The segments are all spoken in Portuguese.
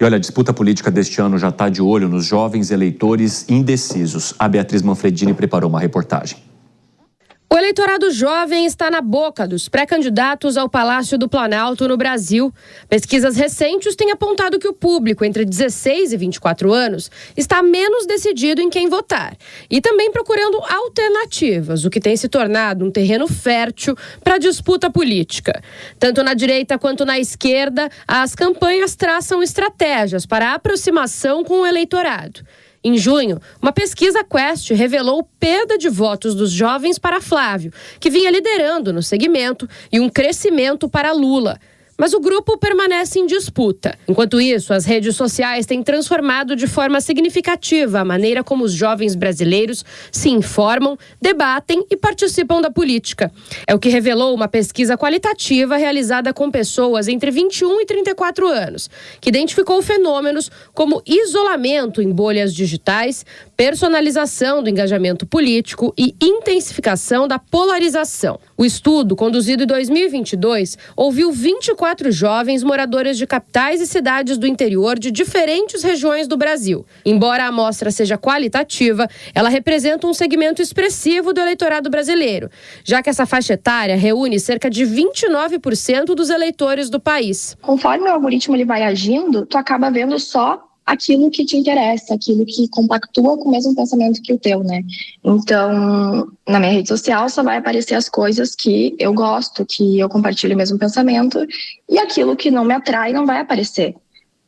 E olha, a disputa política deste ano já está de olho nos jovens eleitores indecisos. A Beatriz Manfredini preparou uma reportagem. O eleitorado jovem está na boca dos pré-candidatos ao Palácio do Planalto no Brasil. Pesquisas recentes têm apontado que o público entre 16 e 24 anos está menos decidido em quem votar e também procurando alternativas, o que tem se tornado um terreno fértil para a disputa política. Tanto na direita quanto na esquerda, as campanhas traçam estratégias para a aproximação com o eleitorado. Em junho, uma pesquisa Quest revelou perda de votos dos jovens para Flávio, que vinha liderando no segmento, e um crescimento para Lula. Mas o grupo permanece em disputa. Enquanto isso, as redes sociais têm transformado de forma significativa a maneira como os jovens brasileiros se informam, debatem e participam da política. É o que revelou uma pesquisa qualitativa realizada com pessoas entre 21 e 34 anos, que identificou fenômenos como isolamento em bolhas digitais, personalização do engajamento político e intensificação da polarização. O estudo, conduzido em 2022, ouviu 24 jovens moradores de capitais e cidades do interior de diferentes regiões do Brasil. Embora a amostra seja qualitativa, ela representa um segmento expressivo do eleitorado brasileiro, já que essa faixa etária reúne cerca de 29% dos eleitores do país. Conforme o algoritmo ele vai agindo, tu acaba vendo só aquilo que te interessa, aquilo que compactua com o mesmo pensamento que o teu, né? Então, na minha rede social só vai aparecer as coisas que eu gosto, que eu compartilho o mesmo pensamento, e aquilo que não me atrai não vai aparecer.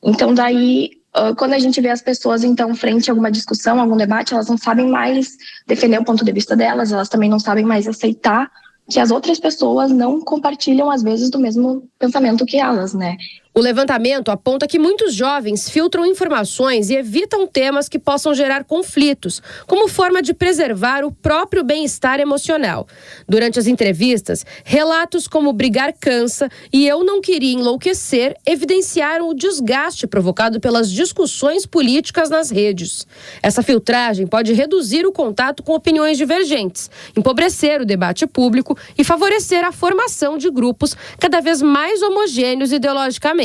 Então, daí, quando a gente vê as pessoas, então, frente a alguma discussão, algum debate, elas não sabem mais defender o ponto de vista delas, elas também não sabem mais aceitar que as outras pessoas não compartilham, às vezes, do mesmo pensamento que elas, né? O levantamento aponta que muitos jovens filtram informações e evitam temas que possam gerar conflitos, como forma de preservar o próprio bem-estar emocional. Durante as entrevistas, relatos como brigar cansa e eu não queria enlouquecer evidenciaram o desgaste provocado pelas discussões políticas nas redes. Essa filtragem pode reduzir o contato com opiniões divergentes, empobrecer o debate público e favorecer a formação de grupos cada vez mais homogêneos ideologicamente.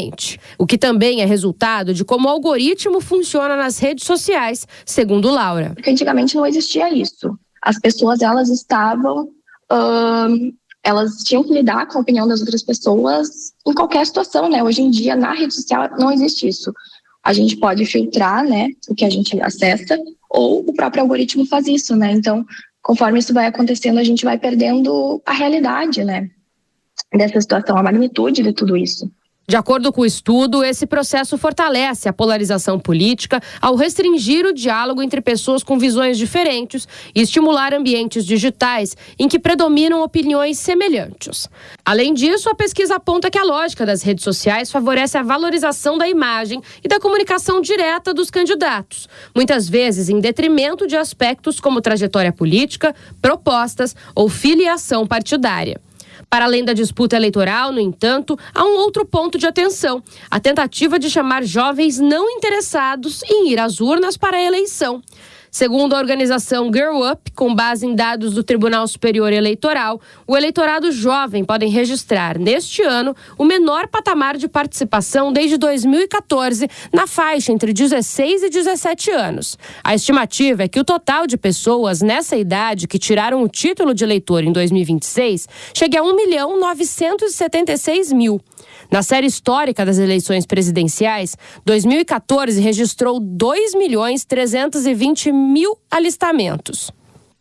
O que também é resultado de como o algoritmo funciona nas redes sociais, segundo Laura. Porque antigamente não existia isso. As pessoas, elas estavam... elas tinham que lidar com a opinião das outras pessoas em qualquer situação, né? Hoje em dia, na rede social, não existe isso. A gente pode filtrar, né, o que a gente acessa, ou o próprio algoritmo faz isso, né? Então, conforme isso vai acontecendo, a gente vai perdendo a realidade, né, dessa situação, a magnitude de tudo isso. De acordo com o estudo, esse processo fortalece a polarização política ao restringir o diálogo entre pessoas com visões diferentes e estimular ambientes digitais em que predominam opiniões semelhantes. Além disso, a pesquisa aponta que a lógica das redes sociais favorece a valorização da imagem e da comunicação direta dos candidatos, muitas vezes em detrimento de aspectos como trajetória política, propostas ou filiação partidária. Para além da disputa eleitoral, no entanto, há um outro ponto de atenção: a tentativa de chamar jovens não interessados em ir às urnas para a eleição. Segundo a organização Girl Up, com base em dados do Tribunal Superior Eleitoral, o eleitorado jovem pode registrar, neste ano, o menor patamar de participação desde 2014, na faixa entre 16 e 17 anos. A estimativa é que o total de pessoas nessa idade que tiraram o título de eleitor em 2026 chegue a 1.976.000. Na série histórica das eleições presidenciais, 2014 registrou 2.320.000 alistamentos.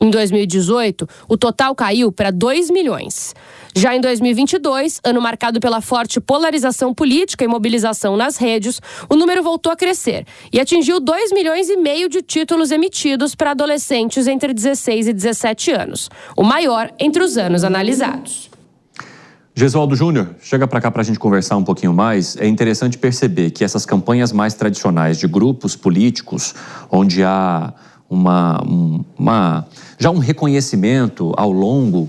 Em 2018, o total caiu para 2 milhões. Já em 2022, ano marcado pela forte polarização política e mobilização nas redes, o número voltou a crescer e atingiu 2,5 milhões de títulos emitidos para adolescentes entre 16 e 17 anos, o maior entre os anos analisados. Gesualdo Júnior, chega para cá para a gente conversar um pouquinho mais. É interessante perceber que essas campanhas mais tradicionais de grupos políticos, onde há já um reconhecimento ao longo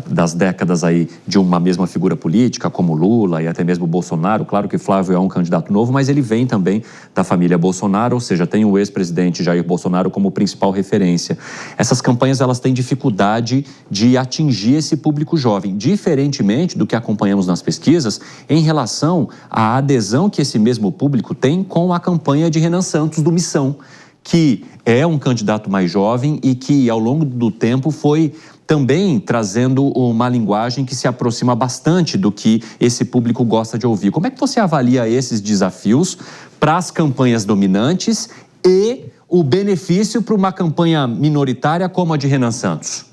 das décadas aí de uma mesma figura política, como Lula e até mesmo Bolsonaro. Claro que Flávio é um candidato novo, mas ele vem também da família Bolsonaro, ou seja, tem o ex-presidente Jair Bolsonaro como principal referência. Essas campanhas, elas têm dificuldade de atingir esse público jovem, diferentemente do que acompanhamos nas pesquisas, em relação à adesão que esse mesmo público tem com a campanha de Renan Santos do Missão, que é um candidato mais jovem e que, ao longo do tempo, foi também trazendo uma linguagem que se aproxima bastante do que esse público gosta de ouvir. Como é que você avalia esses desafios para as campanhas dominantes e o benefício para uma campanha minoritária como a de Renan Santos?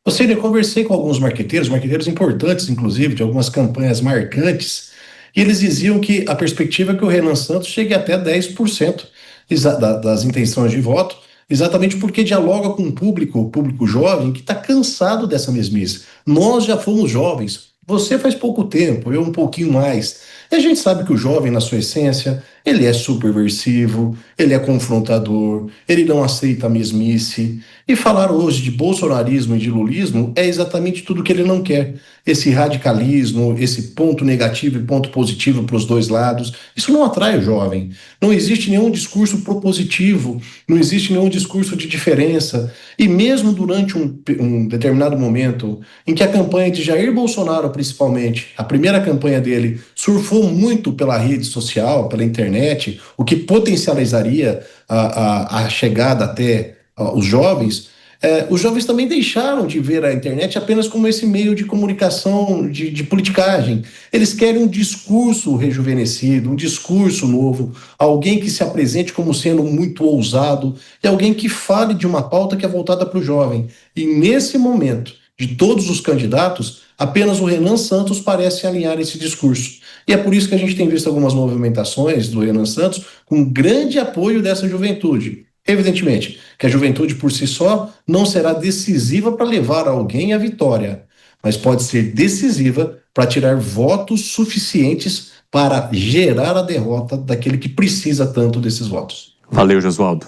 Eu conversei com alguns marqueteiros importantes, inclusive, de algumas campanhas marcantes, e eles diziam que a perspectiva é que o Renan Santos chegue até 10% das intenções de voto, exatamente porque dialoga com o público jovem que está cansado dessa mesmice. Nós já fomos jovens, você faz pouco tempo, eu um pouquinho mais. E a gente sabe que o jovem, na sua essência, ele é subversivo, ele é confrontador, ele não aceita a mesmice. E falar hoje de bolsonarismo e de lulismo é exatamente tudo que ele não quer. Esse radicalismo, esse ponto negativo e ponto positivo para os dois lados, isso não atrai o jovem. Não existe nenhum discurso propositivo, não existe nenhum discurso de diferença. E mesmo durante um determinado momento em que a campanha de Jair Bolsonaro, principalmente, a primeira campanha dele, surfou muito pela rede social, pela internet, o que potencializaria a chegada até os jovens também deixaram de ver a internet apenas como esse meio de comunicação, de politicagem. Eles querem um discurso rejuvenescido, um discurso novo, alguém que se apresente como sendo muito ousado e alguém que fale de uma pauta que é voltada para o jovem. E nesse momento, de todos os candidatos, apenas o Renan Santos parece alinhar esse discurso. E é por isso que a gente tem visto algumas movimentações do Renan Santos com grande apoio dessa juventude. Evidentemente que a juventude por si só não será decisiva para levar alguém à vitória, mas pode ser decisiva para tirar votos suficientes para gerar a derrota daquele que precisa tanto desses votos. Valeu, Josualdo.